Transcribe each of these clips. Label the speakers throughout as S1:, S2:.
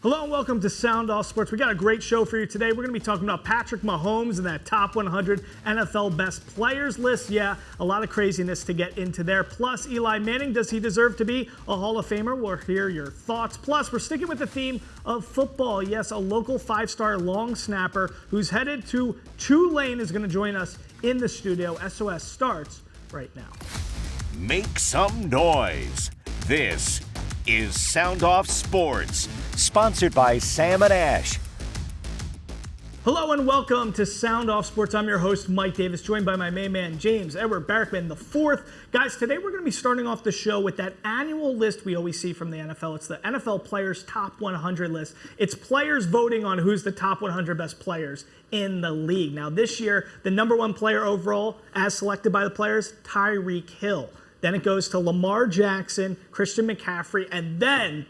S1: Hello and welcome to Sound Off Sports. We got a great show for you today. We're going to be talking about Patrick Mahomes and that top 100 NFL best players list. Yeah, a lot of craziness to get into there. Plus, Eli Manning, does he deserve to be a Hall of Famer? We'll hear your thoughts. Plus, we're sticking with the theme of football. Yes, a local five-star long snapper who's headed to Tulane is going to join us in the studio. SOS starts right now.
S2: Make some noise. This is Sound Off Sports, sponsored by Sam and Ash.
S1: Hello and welcome to Sound Off Sports. I'm your host, Mike Davis, joined by my main man, James Edward Barrickman IV. Guys, today we're going to be starting off the show with that annual list we always see from the NFL. It's the NFL Players Top 100 list. It's players voting on who's the top 100 best players in the league. Now, this year, the number one player overall, as selected by the players, Tyreek Hill. Then it goes to Lamar Jackson, Christian McCaffrey, and then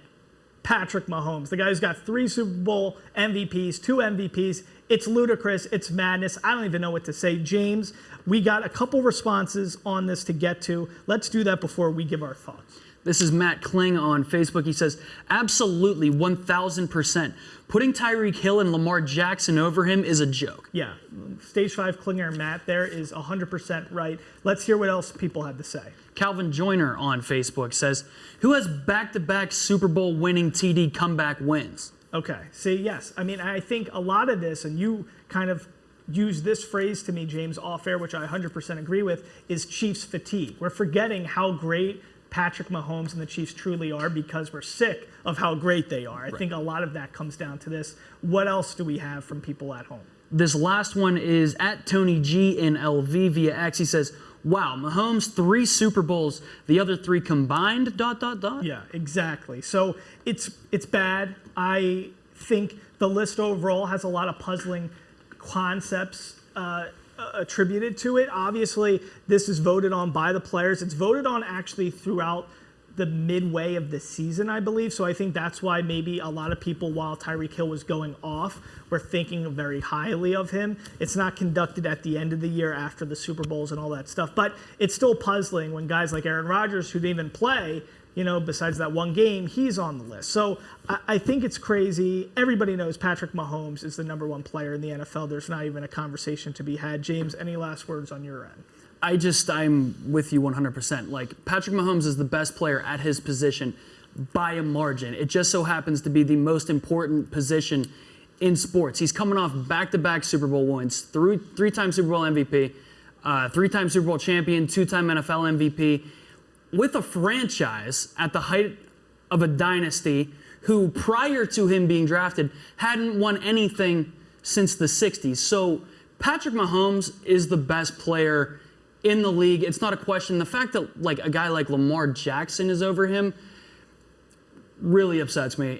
S1: Patrick Mahomes, the guy who's got 3 Super Bowl MVPs, 2 MVPs. It's ludicrous. It's madness. I don't even know what to say. James, we got a couple responses on this to get to. Let's do that before we give our thoughts.
S3: This is Matt Kling on Facebook. He says, absolutely, 1,000%. Putting Tyreek Hill and Lamar Jackson over him is a joke.
S1: Yeah, Stage 5 Klinger Matt there is 100% right. Let's hear what else people had to say.
S3: Calvin Joyner on Facebook says, who has back-to-back Super Bowl winning TD comeback wins?
S1: Okay, see, yes. I mean, I think a lot of this, and you kind of use this phrase to me, James, off air, which I 100% agree with, is Chiefs fatigue. We're forgetting how great Patrick Mahomes and the Chiefs truly are because we're sick of how great they are. I think a lot of that comes down to this. What else do we have from people at home?
S3: This last one is at Tony G in LV via X. He says, wow, Mahomes 3 Super Bowls, the other 3 combined, ...
S1: Yeah, exactly. So it's bad. I think the list overall has a lot of puzzling concepts attributed to it. Obviously, this is voted on by the players. It's voted on actually throughout the midway of the season, I believe. So I think that's why maybe a lot of people, while Tyreek Hill was going off, were thinking very highly of him. It's not conducted at the end of the year after the Super Bowls and all that stuff. But it's still puzzling when guys like Aaron Rodgers, who didn't even play, besides that one game, he's on the list. So I think it's crazy. Everybody knows Patrick Mahomes is the number one player in the NFL. There's not even a conversation to be had. James, any last words on your end?
S3: I'm with you 100%. Like, Patrick Mahomes is the best player at his position by a margin. It just so happens to be the most important position in sports. He's coming off back-to-back Super Bowl wins, 3-time Super Bowl MVP, 3-time Super Bowl champion, 2-time NFL MVP, with a franchise at the height of a dynasty who, prior to him being drafted, hadn't won anything since the 60s. So Patrick Mahomes is the best player in the league. It's not a question. The fact that a guy like Lamar Jackson is over him really upsets me.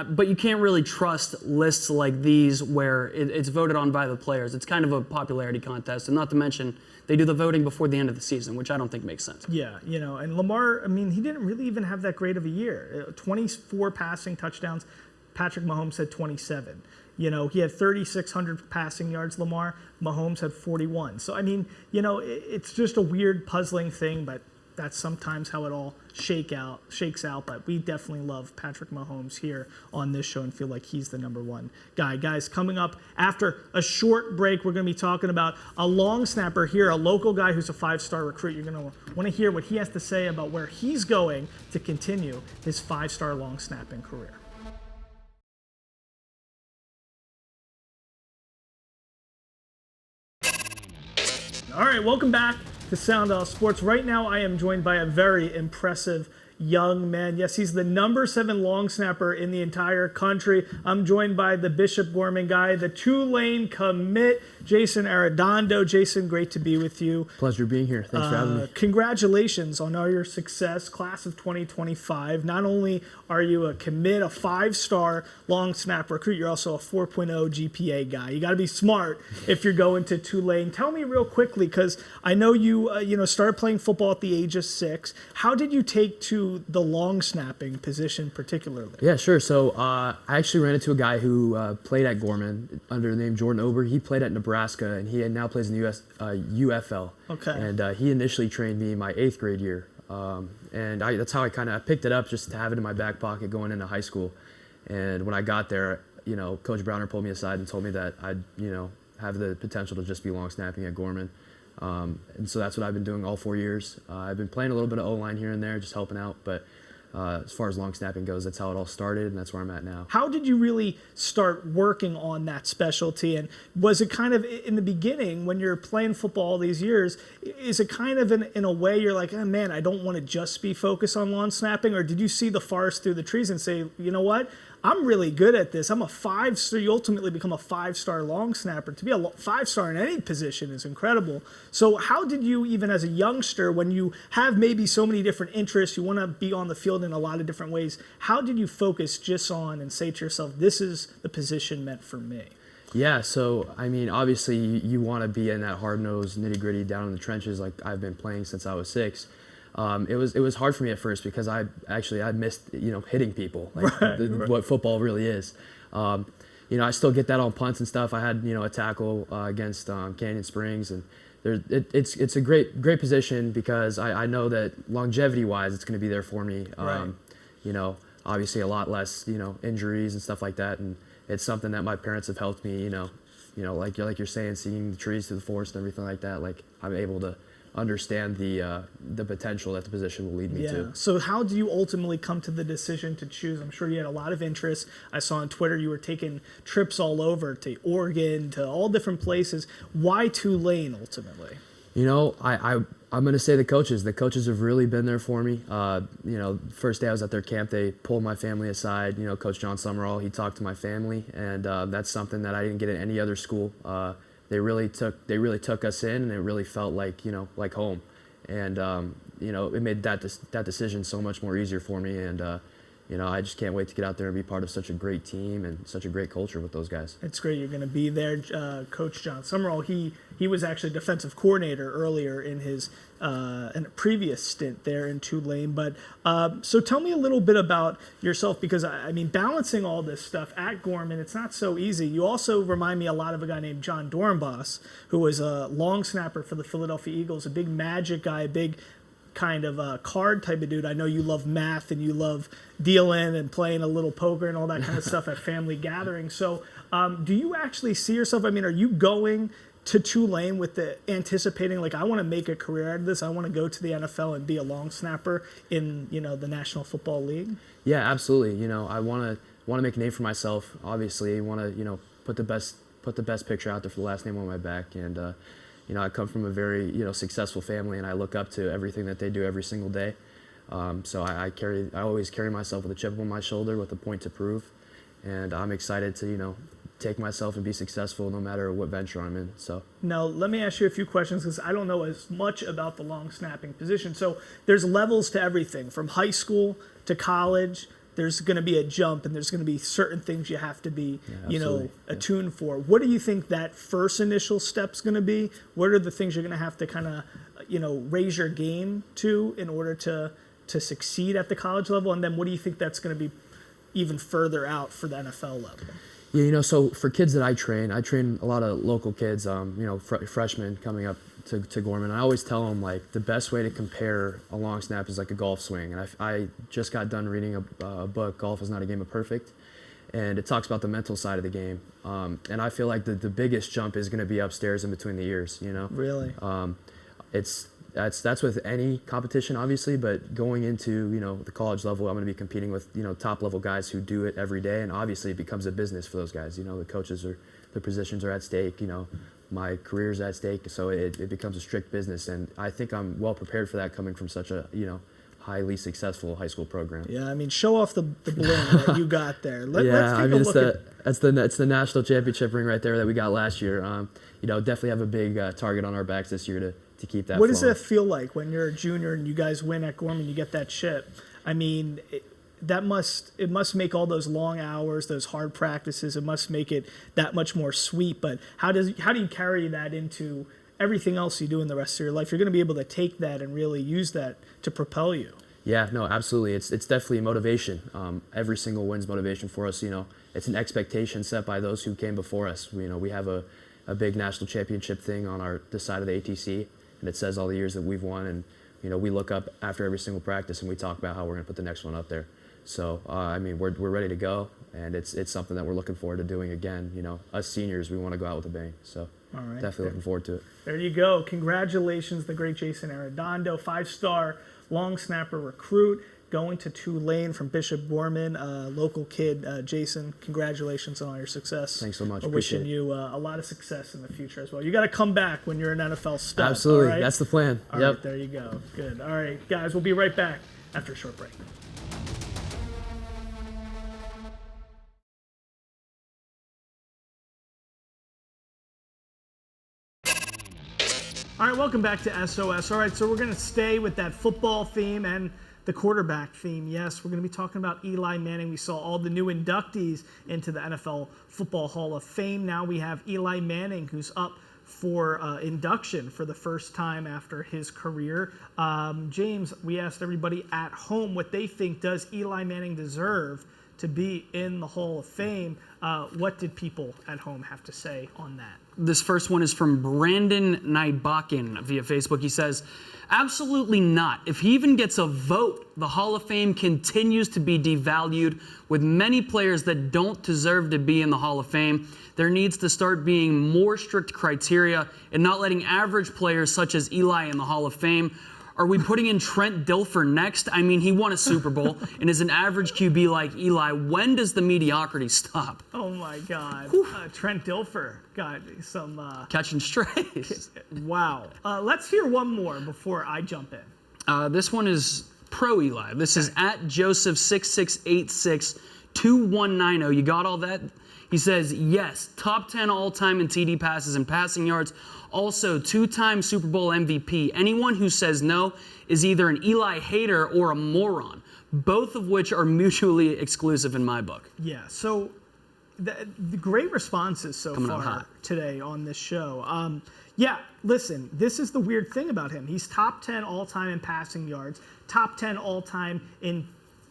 S3: But you can't really trust lists like these where it's voted on by the players. It's kind of a popularity contest, and not to mention they do the voting before the end of the season, which I don't think makes sense.
S1: Yeah, and Lamar, I mean, he didn't really even have that great of a year. 24 passing touchdowns. Patrick Mahomes had 27. He had 3,600 passing yards, Lamar. Mahomes had 41. So, I mean, it's just a weird, puzzling thing, but that's sometimes how it all shakes out. But we definitely love Patrick Mahomes here on this show and feel like he's the number one guy. Guys, coming up after a short break, we're going to be talking about a long snapper here, a local guy who's a 5-star recruit. You're going to want to hear what he has to say about where he's going to continue his 5-star long snapping career. All right, welcome back to Sound Off Sports. Right now, I am joined by a very impressive young man. Yes, he's the number 7 long snapper in the entire country. I'm joined by the Bishop Gorman guy, the Tulane commit, Jason Arredondo. Jason, great to be with you.
S4: Pleasure being here. Thanks for having me.
S1: Congratulations on all your success, class of 2025. Not only are you a commit, a 5-star long snap recruit, you're also a 4.0 GPA guy. You got to be smart if you're going to Tulane. Tell me real quickly, because I know you started playing football at the age of 6. How did you take to the long snapping position particularly?
S4: Yeah, sure. So I actually ran into a guy who played at Gorman under the name Jordan Ober. He played at Nebraska, and he now plays in the UFL.
S1: Okay.
S4: And he initially trained me in my 8th grade year. And that's how I picked it up, just to have it in my back pocket going into high school. And when I got there, Coach Browner pulled me aside and told me that I'd, have the potential to just be long snapping at Gorman. And so that's what I've been doing all 4 years. I've been playing a little bit of O-line here and there, just helping out. But as far as long snapping goes, that's how it all started, and that's where I'm at now.
S1: How did you really start working on that specialty? And was it kind of in the beginning when you're playing football all these years, is it kind of in a way you're like, oh man, I don't want to just be focused on long snapping? Or did you see the forest through the trees and say, you know what? I'm really good at this. I'm a 5-star. You ultimately become a 5-star long snapper. To be a 5-star in any position is incredible. So how did you, even as a youngster, when you have maybe so many different interests, you want to be on the field in a lot of different ways, how did you focus just on and say to yourself, this is the position meant for me?
S4: Yeah, so, obviously you want to be in that hard-nosed, nitty-gritty, down in the trenches like I've been playing since I was 6. It was hard for me at first because I missed hitting people what football really is. I still get that on punts and stuff. I had a tackle against Canyon Springs, and it's a great position because I know that longevity wise it's going to be there for me.
S1: Right.
S4: Obviously a lot less injuries and stuff like that, and it's something that my parents have helped me. Like you're saying, seeing the trees through the forest and everything like that. Like I'm able to understand the potential that the position will lead me to.
S1: So how do you ultimately come to the decision to choose? I'm sure you had a lot of interest. I saw on Twitter you were taking trips all over to Oregon, to all different places. Why Tulane ultimately?
S4: I'm going to say the coaches. The coaches have really been there for me. First day I was at their camp, they pulled my family aside. Coach John Summerall, he talked to my family, and that's something that I didn't get at any other school. They really took us in, and it really felt like like home, and it made that decision so much more easier for me, and I just can't wait to get out there and be part of such a great team and such a great culture with those guys.
S1: It's great you're going to be there. Coach John Summerall, he was actually defensive coordinator earlier in his in a previous stint there in Tulane. But so tell me a little bit about yourself, because balancing all this stuff at Gorman, it's not so easy. You also remind me a lot of a guy named John Dornbos, who was a long snapper for the Philadelphia Eagles, a big magic guy, a big kind of a card type of dude. I know you love math and you love dealing and playing a little poker and all that kind of stuff at family gatherings. So do you actually see yourself, are you going to Tulane with the anticipating, like, I want to make a career out of this, I want to go to the NFL and be a long snapper in the National Football League?
S4: Yeah, absolutely. I want to make a name for myself. Obviously, I want to put the best picture out there for the last name on my back, and I come from a very successful family, and I look up to everything that they do every single day. So I always carry myself with a chip on my shoulder with a point to prove, and I'm excited to take myself and be successful no matter what venture I'm in. So
S1: now let me ask you a few questions, because I don't know as much about the long snapping position. So there's levels to everything from high school to college. There's going to be a jump, and there's going to be certain things you have to be, attuned for. What do you think that first initial step's going to be? What are the things you're going to have to kind of, raise your game to in order to succeed at the college level? And then what do you think that's going to be even further out for the NFL level?
S4: Yeah, so for kids that I train a lot of local kids, freshmen coming up to Gorman. I always tell them, like, the best way to compare a long snap is like a golf swing. And I just got done reading a book, Golf is Not a Game of Perfect, and it talks about the mental side of the game. And I feel like the biggest jump is going to be upstairs in between the ears,
S1: Really?
S4: That's with any competition, obviously, but going into the college level, I'm going to be competing with top level guys who do it every day, and obviously it becomes a business for those guys. The coaches their positions are at stake. My career's at stake, so it becomes a strict business, and I think I'm well prepared for that coming from such a highly successful high school program.
S1: Yeah, show off the bling that you got there. Let's take a look
S4: it's the national championship ring right there that we got last year. Definitely have a big target on our backs this year to keep that.
S1: What does that feel like when you're a junior and you guys win at Gorman, you get that chip? It must make all those long hours, those hard practices, it must make it that much more sweet. But how do you carry that into everything else you do in the rest of your life? You're going to be able to take that and really use that to propel you.
S4: Yeah, no, absolutely. It's definitely motivation. Every single win's motivation for us. It's an expectation set by those who came before us. We have a big national championship thing on the side of the ATC, and it says all the years that we've won. And we look up after every single practice and we talk about how we're going to put the next one up there. So we're ready to go, and it's something that we're looking forward to doing again. Us seniors, we want to go out with a bang. So
S1: All right.
S4: definitely looking forward to it.
S1: There you go. Congratulations, the great Jason Arredondo, 5-star long snapper recruit, going to Tulane from Bishop Gorman, local kid. Jason, congratulations on all your success.
S4: Thanks so much.
S1: We're wishing
S4: Appreciate
S1: you a lot of success in the future as well. You got to come back when you're an NFL star.
S4: Absolutely.
S1: All right?
S4: That's the plan.
S1: All right, there you go. Good. All right, guys, we'll be right back after a short break. All right, welcome back to SOS. All right, so we're going to stay with that football theme and the quarterback theme. Yes, we're going to be talking about Eli Manning. We saw all the new inductees into the NFL Football Hall of Fame. Now we have Eli Manning, who's up for induction for the first time after his career. James, we asked everybody at home what they think. Does Eli Manning deserve to be in the Hall of Fame? What did people at home have to say on that?
S3: This first one is from Brandon Nybakin via Facebook. He says, absolutely not. If he even gets a vote, the Hall of Fame continues to be devalued with many players that don't deserve to be in the Hall of Fame. There needs to start being more strict criteria and not letting average players such as Eli in the Hall of Fame. Are we putting in Trent Dilfer next? I mean, he won a Super Bowl and is an average QB like Eli. When does the mediocrity stop?
S1: Oh, my God. Trent Dilfer got some...
S3: Catching strays.
S1: Wow. Let's hear one more before I jump in.
S3: This one is pro Eli. This is at Joseph66862190. You got all that? He says, yes, top 10 all-time in TD passes and passing yards. Also, 2-time Super Bowl MVP. Anyone who says no is either an Eli hater or a moron, both of which are mutually exclusive in my book.
S1: Yeah, so the great responses so
S3: Coming out
S1: far
S3: hot
S1: today on this show. Yeah, listen, this is the weird thing about him. He's top 10 all-time in passing yards, top 10 all-time in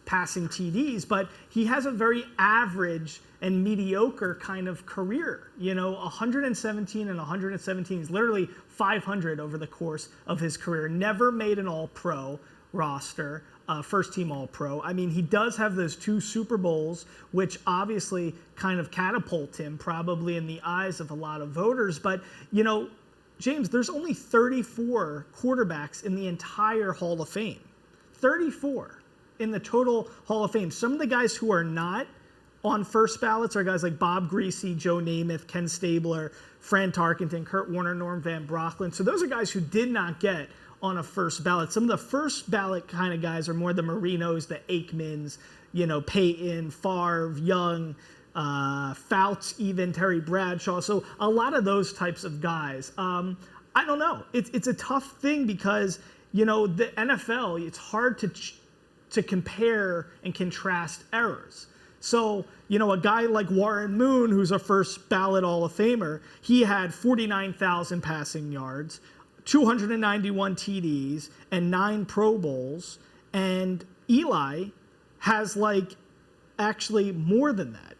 S1: passing TDs, but he has a very average and mediocre kind of career. 117 and 117. He's literally 500 over the course of his career. Never made an all-pro roster, first-team all-pro. I mean, he does have those 2 Super Bowls, which obviously kind of catapult him probably in the eyes of a lot of voters. But, James, there's only 34 quarterbacks in the entire Hall of Fame. 34 in the total Hall of Fame. Some of the guys who are not on first ballots are guys like Bob Greasy, Joe Namath, Ken Stabler, Fran Tarkenton, Kurt Warner, Norm Van Brocklin. So those are guys who did not get on a first ballot. Some of the first ballot kind of guys are more the Marinos, the Aikmans, Peyton, Favre, Young, Fouts, even Terry Bradshaw. So a lot of those types of guys. I don't know. It's a tough thing because, the NFL, it's hard to compare and contrast errors. So, a guy like Warren Moon, who's a first ballot Hall of Famer, he had 49,000 passing yards, 291 TDs, and 9 Pro Bowls. And Eli has actually more than that.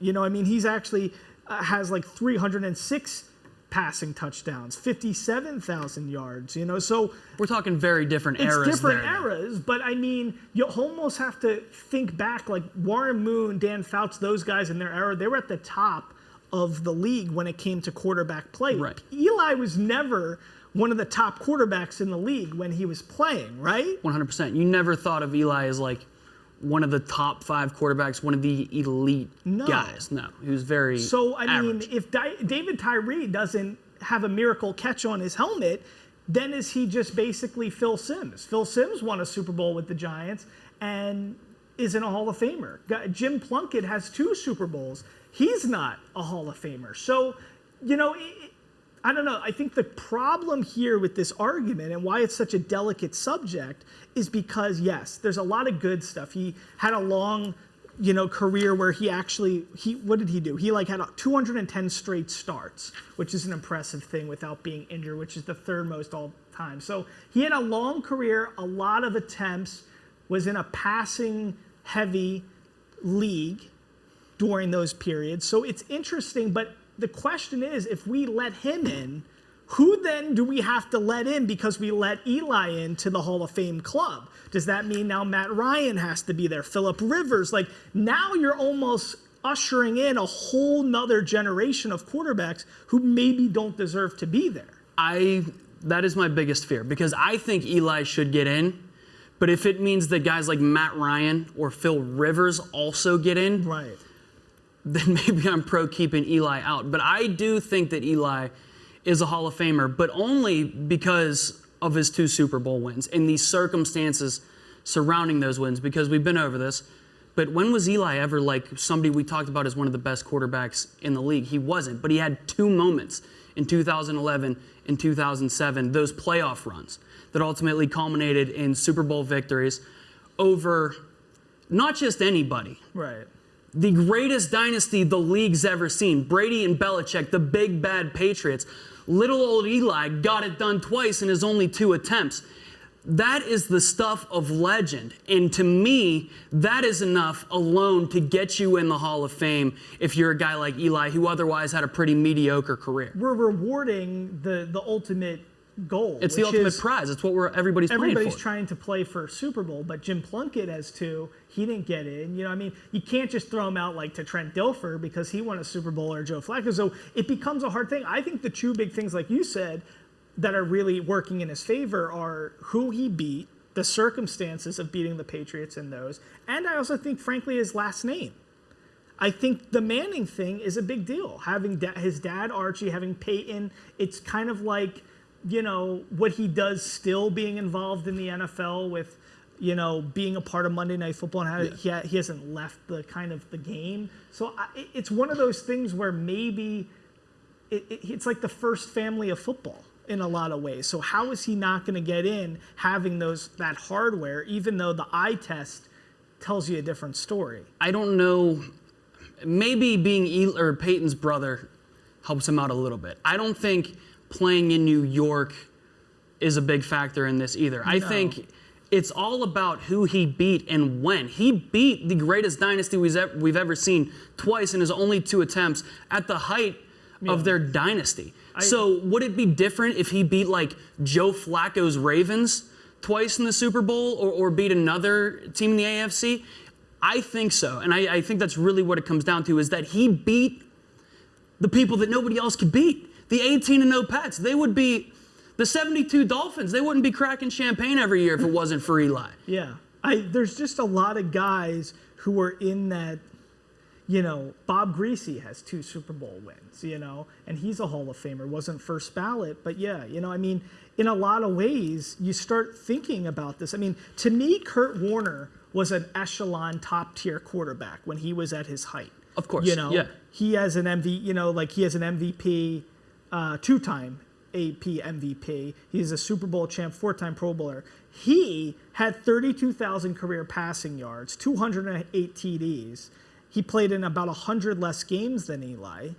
S1: He's actually has 306 passing touchdowns, 57,000 yards, so
S3: we're talking very different eras.
S1: It's different eras, but you almost have to think back, like Warren Moon, Dan Fouts, those guys in their era, they were at the top of the league when it came to quarterback play.
S3: Right.
S1: Eli was never one of the top quarterbacks in the league when he was playing, right?
S3: 100%. You never thought of Eli as one of the top 5 quarterbacks, one of the elite guys. No, he was very average.
S1: If David Tyree doesn't have a miracle catch on his helmet, then is he just basically Phil Simms? Phil Simms won a Super Bowl with the Giants and isn't a Hall of Famer. Jim Plunkett has 2 Super Bowls. He's not a Hall of Famer. So, I don't know. I think the problem here with this argument and why it's such a delicate subject is because, yes, there's a lot of good stuff. He had a long, career where what did he do? He had 210 straight starts, which is an impressive thing without being injured, which is the 3rd most all time. So he had a long career, a lot of attempts, was in a passing heavy league during those periods. So it's interesting, but the question is, if we let him in, who then do we have to let in because we let Eli into the Hall of Fame club? Does that mean now Matt Ryan has to be there? Phillip Rivers? Now you're almost ushering in a whole nother generation of quarterbacks who maybe don't deserve to be there.
S3: That is my biggest fear, because I think Eli should get in, but if it means that guys like Matt Ryan or Phil Rivers also get in,
S1: Right.
S3: then maybe I'm pro keeping Eli out. But I do think that Eli is a Hall of Famer, but only because of his 2 Super Bowl wins and the circumstances surrounding those wins, because we've been over this. But when was Eli ever like somebody we talked about as one of the best quarterbacks in the league? He wasn't, but he had 2 moments in 2011 and 2007, those playoff runs that ultimately culminated in Super Bowl victories over not just anybody.
S1: Right.
S3: The greatest dynasty the league's ever seen, Brady and Belichick, the big bad Patriots. Little old Eli got it done twice in his only 2 attempts. That is the stuff of legend. And to me, that is enough alone to get you in the Hall of Fame if you're a guy like Eli who otherwise had a pretty mediocre career.
S1: We're rewarding the ultimate goal.
S3: It's the ultimate prize. It's what everybody's playing for.
S1: Everybody's trying to play for Super Bowl, but Jim Plunkett has 2. He didn't get in. You know, I mean, you can't just throw him out like to Trent Dilfer because he won a Super Bowl or Joe Flacco. So it becomes a hard thing. I think the 2 big things, like you said, that are really working in his favor are who he beat, the circumstances of beating the Patriots in those, and I also think, frankly, his last name. I think the Manning thing is a big deal. Having his dad, Archie, having Peyton, it's kind of like, you know, what he does still being involved in the NFL with, you know, being a part of Monday Night Football and how he hasn't left the kind of the game. So it's one of those things where maybe it's like the first family of football in a lot of ways. So how is he not going to get in having that hardware, even though the eye test tells you a different story?
S3: I don't know. Maybe being Peyton's brother helps him out a little bit. I don't think playing in New York is a big factor in this either. I think it's all about who he beat and when. He beat the greatest dynasty we've ever seen twice in his only 2 attempts at the height of their dynasty. So would it be different if he beat like Joe Flacco's Ravens twice in the Super Bowl or beat another team in the AFC? I think so. And I think that's really what it comes down to, is that he beat the people that nobody else could beat. The 18-0 Pats, they would be the 72 Dolphins. They wouldn't be cracking champagne every year if it wasn't for Eli.
S1: Yeah. There's just a lot of guys who are in that. You know, Bob Greasy has 2 Super Bowl wins, you know, and he's a Hall of Famer. Wasn't first ballot, but yeah, you know, I mean, in a lot of ways, you start thinking about this. I mean, to me, Kurt Warner was an echelon top-tier quarterback when he was at his height.
S3: Of course,
S1: you know,
S3: yeah.
S1: He has an he has an MVP, 2-time AP MVP. He's a Super Bowl champ, 4-time Pro Bowler. He had 32,000 career passing yards, 208 TDs. He played in about 100 less games than Eli,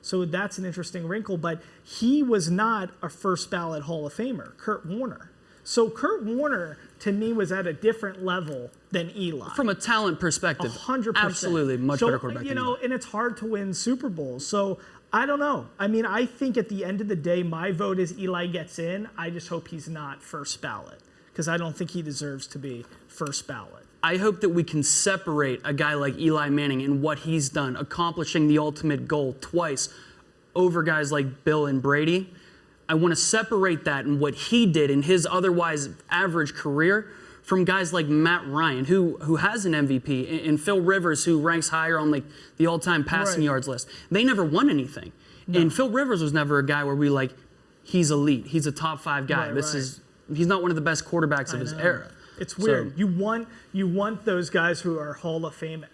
S1: so that's an interesting wrinkle, but he was not a first ballot Hall of Famer, Kurt Warner. So Kurt Warner, to me, was at a different level than Eli.
S3: From a talent perspective,
S1: 100%.
S3: Absolutely, much better quarterback
S1: You
S3: than
S1: know,
S3: Eli.
S1: and it's hard to win Super Bowls, so I don't know. I mean, I think at the end of the day, my vote is Eli gets in. I just hope he's not first ballot, because I don't think he deserves to be first ballot.
S3: I hope that we can separate a guy like Eli Manning and what he's done, accomplishing the ultimate goal twice over guys like Bill and Brady. I want to separate that and what he did in his otherwise average career from guys like Matt Ryan, who has an MVP, and Phil Rivers, who ranks higher on like the all-time passing yards list. They never won anything. No. And Phil Rivers was never a guy where we like, he's elite. He's a top 5 guy. He's not one of the best quarterbacks of his era.
S1: It's weird. So, you want those guys who are Hall of Fame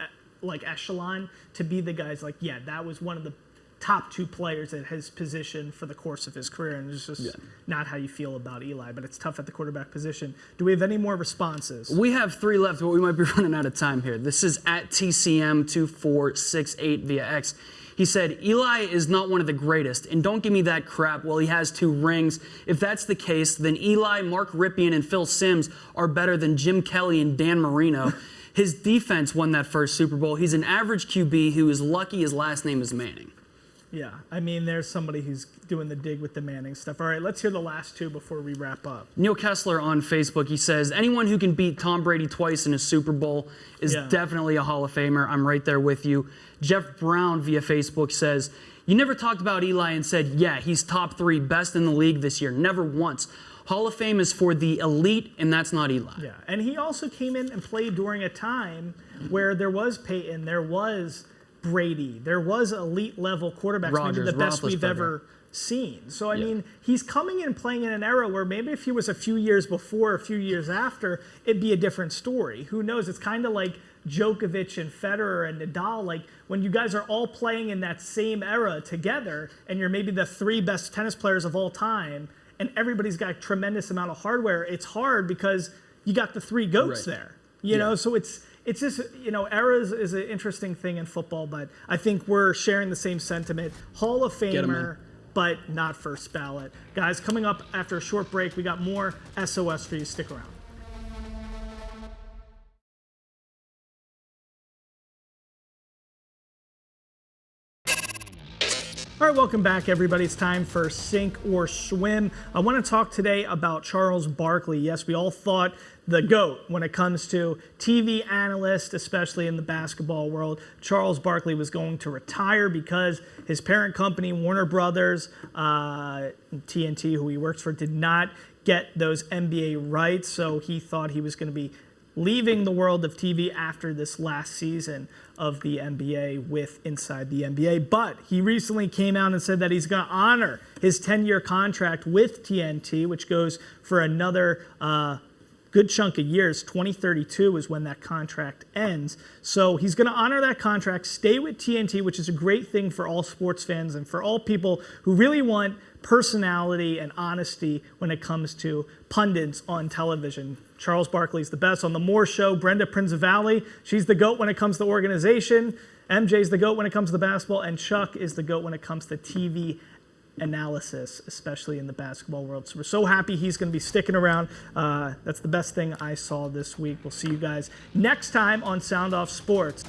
S1: like echelon to be the guys like, yeah, that was one of the top 2 players at his position for the course of his career, and it's just not how you feel about Eli, but it's tough at the quarterback position. Do we have any more responses?
S3: We have 3 left, but we might be running out of time here. This is at TCM2468 via X. He said, Eli is not one of the greatest, and don't give me that crap. Well, he has 2 rings. If that's the case, then Eli, Mark Rypien, and Phil Simms are better than Jim Kelly and Dan Marino. His defense won that first Super Bowl. He's an average QB who is lucky his last name is Manning.
S1: Yeah, I mean, there's somebody who's doing the dig with the Manning stuff. All right, let's hear the last two before we wrap up.
S3: Neil Kessler on Facebook, he says, anyone who can beat Tom Brady twice in a Super Bowl is definitely a Hall of Famer. I'm right there with you. Jeff Brown via Facebook says, you never talked about Eli and said, yeah, he's top 3 best in the league this year. Never once. Hall of Fame is for the elite, and that's not Eli.
S1: Yeah, and he also came in and played during a time where there was Peyton, there was Brady, there was elite level quarterbacks,
S3: Rodgers,
S1: maybe the best we've
S3: Roethlisberger.
S1: ever seen. So, I mean, he's coming in and playing in an era where maybe if he was a few years before, a few years after, it'd be a different story. Who knows? It's kind of like Djokovic and Federer and Nadal. Like, when you guys are all playing in that same era together, and you're maybe the 3 best tennis players of all time, and everybody's got a tremendous amount of hardware, it's hard because you got the 3 GOATs there. You know, so it's just, you know, eras is an interesting thing in football, but I think we're sharing the same sentiment. Hall of Famer, but not first ballot. Guys, coming up after a short break, we got more SOS for you. Stick around. All right, welcome back, everybody. It's time for Sink or Swim. I want to talk today about Charles Barkley. Yes, we all thought the GOAT when it comes to TV analyst, especially in the basketball world. Charles Barkley was going to retire because his parent company, Warner Brothers, TNT, who he works for, did not get those NBA rights. So he thought he was going to be leaving the world of TV after this last season of the NBA with Inside the NBA. But he recently came out and said that he's going to honor his 10-year contract with TNT, which goes for another good chunk of years. 2032 is when that contract ends. So he's going to honor that contract, stay with TNT, which is a great thing for all sports fans and for all people who really want personality and honesty when it comes to pundits on television. Charles Barkley's the best. On the Moore Show, Brenda Prinzivalli, she's the GOAT when it comes to organization. MJ's the GOAT when it comes to basketball. And Chuck is the GOAT when it comes to TV analysis, especially in the basketball world. So we're so happy he's going to be sticking around. That's the best thing I saw this week. We'll see you guys next time on Sound Off Sports.